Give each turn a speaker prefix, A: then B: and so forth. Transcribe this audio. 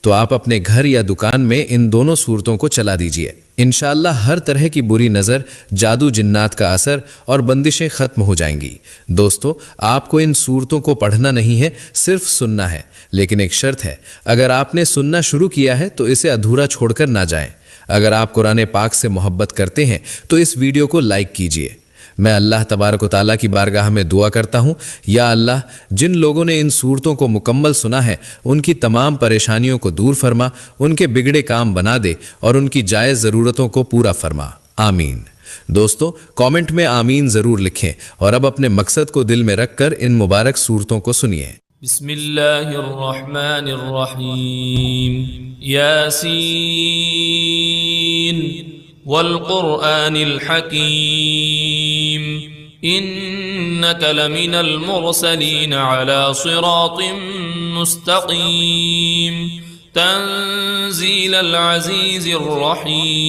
A: تو آپ اپنے گھر یا دکان میں ان دونوں صورتوں کو چلا دیجئے۔ انشاءاللہ ہر طرح کی بری نظر، جادو جنات کا اثر اور بندشیں ختم ہو جائیں گی۔ دوستو، آپ کو ان صورتوں کو پڑھنا نہیں ہے، صرف سننا ہے، لیکن ایک شرط ہے، اگر آپ نے سننا شروع کیا ہے تو اسے ادھورا چھوڑ کر نہ جائیں۔ اگر آپ قرآن پاک سے محبت کرتے ہیں تو اس ویڈیو کو لائک کیجئے۔ میں اللہ تبارک و تعالیٰ کی بارگاہ میں دعا کرتا ہوں، یا اللہ، جن لوگوں نے ان صورتوں کو مکمل سنا ہے ان کی تمام پریشانیوں کو دور فرما، ان کے بگڑے کام بنا دے اور ان کی جائز ضرورتوں کو پورا فرما، آمین۔ دوستو، کامنٹ میں آمین ضرور لکھیں اور اب اپنے مقصد کو دل میں رکھ کر ان مبارک صورتوں کو سنیے۔
B: بسم اللہ الرحمن الرحیم، یاسین والقرآن الحکیم انک لمن المرسلین علی صراط مستقیم تنزیل العزیز الرحیم۔